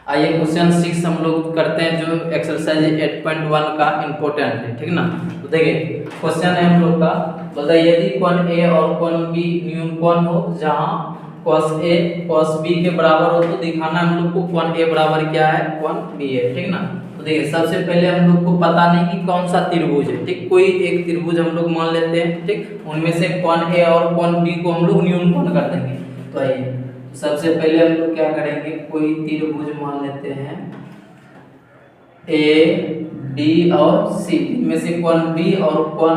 आइए क्वेश्चन 6 हम लोग करते हैं, जो एक्सरसाइज 8.1 का इम्पोर्टेंट है, ठीक ना। तो देखिए क्वेश्चन है हम लोग का, बोलता है यदि कोण ए और कोण बी न्यून कोण हो जहां cos a cos b के बराबर हो, तो दिखाना हम लोग को कोण a बराबर क्या है, कोण b है, ठीक ना। तो देखिए सबसे पहले हम लोग को पता नहीं कि कौन सा त्रिभुज है, ठीक। कोई एक त्रिभुज हम लोग मान लेते हैं, ठीक। उनमें से कोण a और कोण b को हम लोग न्यून कोण कर देंगे। तो आइए सबसे पहले हम लोग क्या करेंगे, कोई त्रिभुज मान लेते हैं ए बी और सी, इनमें से कोण बी और कोण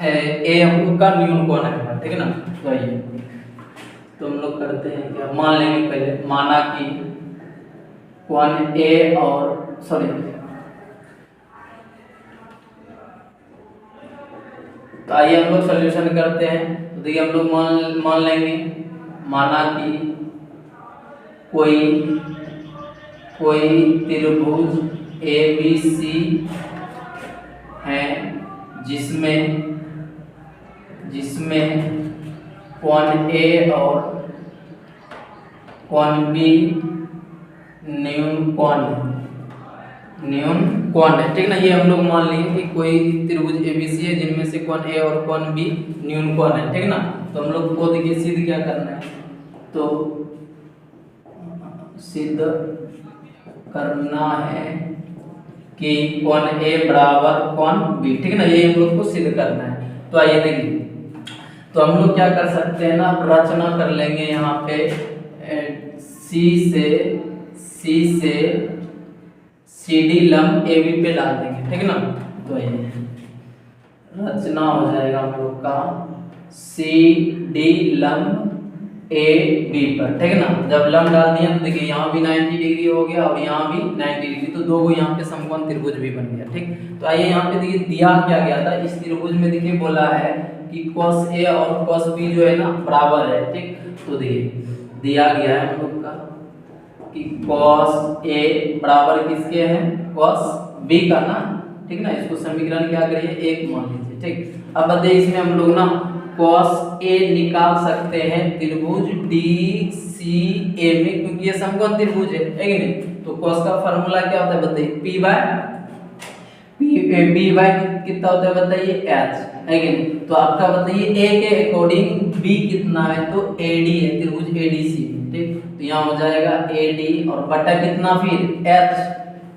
ए हम लोग का न्यून कोण है, ठीक है ना। तो आइए तो हम लोग करते हैं क्या, मान लेंगे पहले, माना कि कोण ए और सॉरी तो आइए हम लोग सॉल्यूशन करते हैं। तो देखिए हम लोग मान लेंगे, माना कि कोई त्रिभुज ए बी सी है जिसमें कोण ए और कोण बी न्यून कोण है, ठीक ना। ये हम लोग मान लिए कि कोई त्रिभुज ए बी सी है जिनमें से कोण ए और कोण बी न्यून कोण है, ठीक ना। तो हम लोग को देखिए सिद्ध क्या करना है, तो सिद्ध करना है कि कोण ए बराबर कोण बी, ठीक है ना। ये हम लोग को सिद्ध करना है। तो आइए देखिए, तो हम लोग क्या कर सकते हैं ना, रचना कर लेंगे यहाँ पे सी से सी डी लंब ए बी पे डाल देंगे, ठीक है ना। तो आइए रचना हो जाएगा हम लोग का सी डी लंब ए बी पर, ठीक है ना। जब लंब डाल दिया तो देखिए यहाँ भी 90 डिग्री हो गया और यहाँ भी 90 डिग्री, तो दो को यहाँ पे समकोण त्रिभुज भी बन गया, ठीक। तो आइए यहाँ पे देखिए दिया क्या गया था, इस त्रिभुज में देखिए बोला है कि cos a और cos b जो है ना बराबर है, ठीक। तो देखिए दिया गया है हम लोग का कि cos a बराबर किसके है, cos b का ना, ठीक ना। इसको समीकरण क्या करिए, 1 मान लीजिए, ठीक। अब बताइए इसमें हम लोग ना cos a निकाल सकते हैं त्रिभुज DCA में, क्योंकि ये समकोण त्रिभुज है कि नहीं। तो cos का फार्मूला क्या होता है बताइए, b बाय कितना होता है बताइए, h है कि नहीं। तो आपका बताइए a के अकॉर्डिंग b कितना है, तो AD है, त्रिभुज ADC, ठीक। तो यहाँ हो जाएगा AD और बटा कितना फिर h,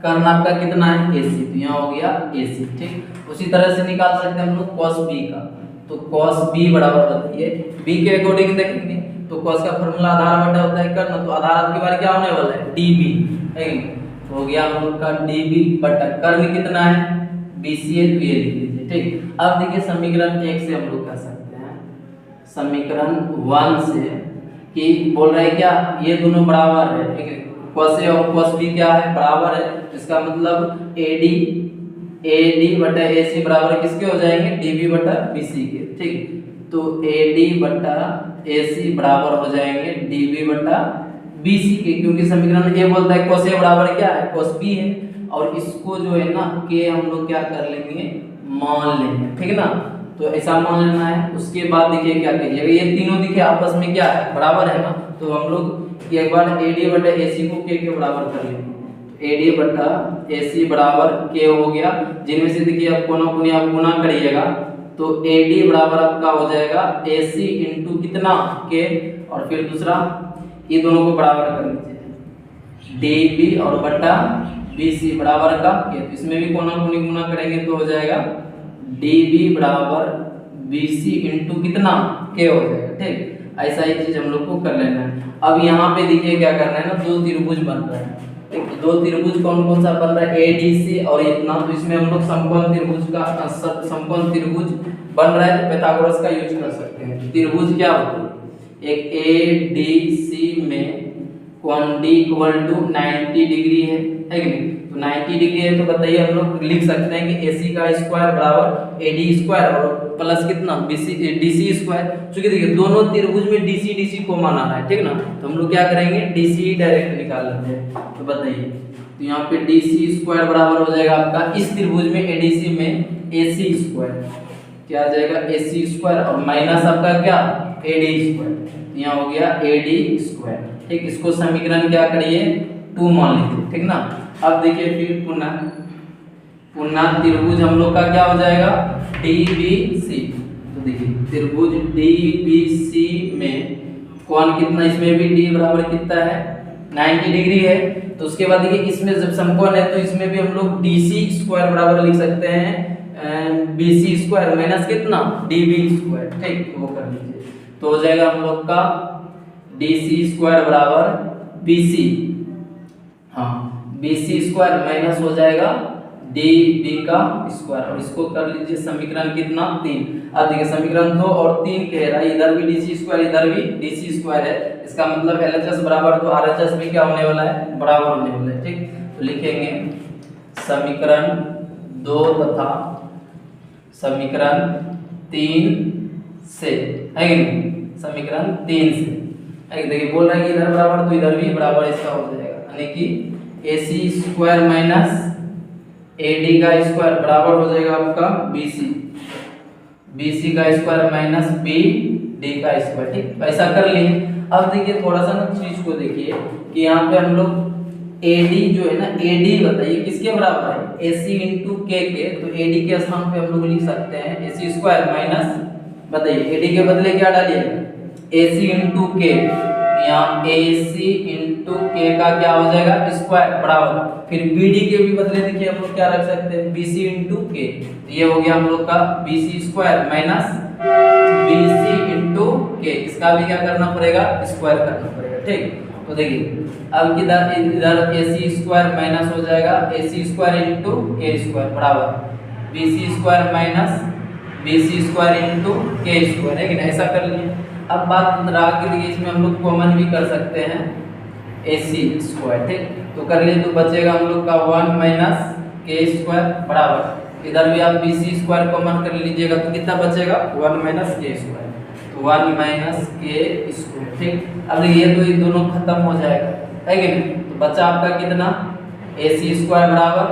कर्ण आपका कितना है AC, तो यहाँ हो गया AC, ठीक। उसी तरह से निकाल सकते हैं हम लोग cos b का, तो cos b बराबर बताइए b के अकॉर्डिंग देखेंगे तो cos का फार्मूला आधार बटा होता है कर्ण, तो आधार आपकी बार क्या होने वाला है, db है कि नहीं। तो हो गया हम लोग का db बटा कर्ण कितना है BC है, तो ये लिख लीजिए, ठीक। अब देखिए समीकरण 1 से हम लोग कर सकते हैं, समीकरण 1 से कि बोल रहे हैं क्या, ये दोनों बराबर है, ठीक है। cos a और cos b क्या है, बराबर है। इसका मतलब AD बटा AC बराबर किसके हो जाएंगे, DB बटा BC के, ठीक। तो AD बटा AC बराबर हो जाएंगे DB बटा BC के, क्योंकि समीकरण A बोलता है cos A बराबर क्या है, cos B है। और इसको जो है ना के हम लोग क्या कर लेंगे, मान लेंगे, ठीक है ना। तो ऐसा मान लेना है। उसके बाद देखिए क्या करिएगा, ये तीनों देखिए आपस में क्या है, बराबर है ना। तो हम लोग एक बार AD बटा AC को के बराबर कर लेंगे, तो AD बटा AC बराबर के हो गया, जिनमें से देखिए आप कोना कोनी आप गुना करिएगा, तो AD बराबर आपका हो जाएगा AC इंटू कितना के, और फिर दूसरा ये दोनों को बराबर कर लीजिए DB और बटा BC बराबर का के, तो इसमें भी कोना कोनी गुना करेंगे तो हो जाएगा DB बराबर BC इंटू कितना के हो जाएगा, ठीक। ऐसा ही चीज हम लोग को कर लेना है। अब यहाँ पे देखिए क्या करना है ना, दो त्रिभुज बन रहा है, ठीक। दो त्रिभुज कौन कौन सा बन रहा है, ADC और इतना। तो इसमें हम लोग समकोण त्रिभुज का समकोण त्रिभुज बन रहा है, तो पैथागोरस का यूज कर सकते हैं। त्रिभुज क्या होता है, एक ADC में कोण D इक्वल टू 90 डिग्री है कि नहीं। तो 90 डिग्री है तो बताइए हम लोग लिख सकते हैं कि AC का स्क्वायर बराबर AD स्क्वायर और प्लस कितना DC स्क्वायर। क्योंकि देखिए दोनों त्रिभुज में DC को माना है, ठीक ना। तो हम लोग क्या करेंगे, DC डायरेक्ट निकाल लेते हैं। तो बताइए, तो यहाँ पे DC स्क्वायर बराबर हो जाएगा आपका इस त्रिभुज में ADC में AC स्क्वायर, क्या आ जाएगा AC स्क्वायर और माइनस आपका क्या AD स्क्वायर, यहाँ हो गया AD स्क्वायर, ठीक। इसको समीकरण क्या करिए 2 मान लीजिए, ठीक ना। अब देखिए फिर पुनः त्रिभुज हम लोग का क्या हो जाएगा, DBC। तो देखिए त्रिभुज DBC में कोण कितना, इसमें भी D बराबर कितना है 90 डिग्री है। तो उसके बाद देखिए इसमें जब समकोण है तो इसमें भी हम लोग DC स्क्वायर बराबर लिख सकते हैं BC स्क्वायर माइनस कितना DB स्क्वायर, ठीक। वो कर लीजिए तो हो जाएगा हम लोग का DC स्क्वायर बराबर BC, हाँ BC स्क्वायर माइनस हो जाएगा DB का स्क्वायर, और इसको कर लीजिए समीकरण कितना 3। अब देखिए समीकरण 2 और 3 कह रहा है इधर भी DC स्क्वायर इधर भी DC स्क्वायर है, इसका मतलब LHS बराबर तो RHS भी क्या होने वाला है, बराबर होने वाला है, ठीक। तो लिखेंगे समीकरण 2 तथा समीकरण 3 से, है कि नहीं, समीकरण 3 से देखिए बोल रहा है कि इधर बराबर तो इधर भी बराबर इसका हो जाएगा, यानी कि AC स्क्वायर माइनस AD का स्क्वायर बराबर हो जाएगा आपका BC का स्क्वायर माइनस BD का स्क्वायर, ठीक। ऐसा कर लिए। अब देखिए थोड़ा सा ना चीज को देखिए कि यहाँ पे हम लोग AD जो है ना, AD बताइए किसके बराबर है, AC इंटू K के। तो AD के स्थान पे हम लोग लिख सकते हैं AC स्क्वायर माइनस, बताइए AD के बदले क्या डालिए AC इंटू K, यहाँ AC इंटू K का क्या हो जाएगा स्क्वायर बराबर, फिर BD के भी बदले देखिए हम लोग क्या रख सकते हैं BC इंटू K। तो ये हो गया हम लोग का BC square minus BC into K, इसका भी क्या करना पड़ेगा स्क्वायर करना पड़ेगा, ठीक। तो देखिए अब इधर AC स्क्वायर माइनस हो जाएगा AC square into K square बराबर BC square minus BC square into K square, है कि नहीं, ऐसा कर लिए। अब बात रहा कि देखिए इसमें हम लोग कॉमन भी कर सकते हैं AC स्क्वायर, ठीक। तो कर लिए तो बचेगा हम लोग का 1 माइनस K स्क्वायर बराबर, इधर भी आप BC स्क्वायर कॉमन कर लीजिएगा तो कितना बचेगा 1 माइनस K स्क्वायर, तो 1 माइनस K स्क्वायर, ठीक। अब ये तो ये दोनों खत्म हो जाएगा, है कि नहीं। तो बचा आपका कितना AC स्क्वायर बराबर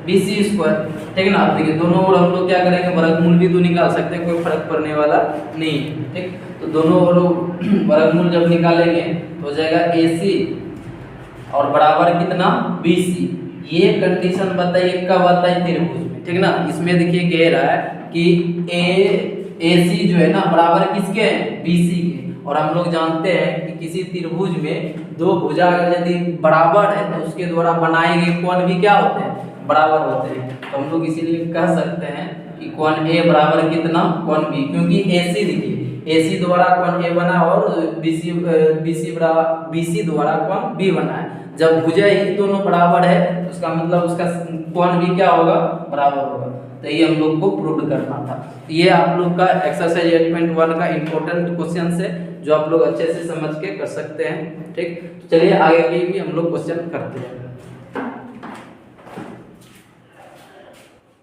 BC स्क्वायर, ठीक ना। अब देखिए दोनों ओर हम लोग क्या करेंगे वर्गमूल भी तो निकाल सकते हैं, कोई फर्क पड़ने वाला नहीं है, ठीक। तो दोनों ओर वर्गमूल जब निकालेंगे तो हो जाएगा AC और बराबर कितना BC। ये कंडीशन बताइए कब आता है त्रिभुज में, ठीक ना। इसमें देखिए कह रहा है कि AC जो है ना बराबर किसके हैं BC के, और हम लोग जानते हैं कि किसी त्रिभुज में दो भुजा अगर यदि बराबर है तो उसके द्वारा बनाए गए कोण भी क्या होते हैं बराबर होते हैं। तो हम लोग इसीलिए कह सकते हैं कि कोण A बराबर कितना कोण B, क्योंकि AC देखिए AC द्वारा कोण A बना और BC द्वारा कोण B बना है। जब भुजा ही दोनों बराबर है तो उसका मतलब उसका कोण भी क्या होगा बराबर होगा। तो ये हम लोग को प्रूव करना था। ये आप लोग का एक्सरसाइज 8.1 का इंपॉर्टेंट क्वेश्चन है जो आप लोग अच्छे से समझ के कर सकते हैं, ठीक। चलिए आगे के भी हम लोग क्वेश्चन करते हैं।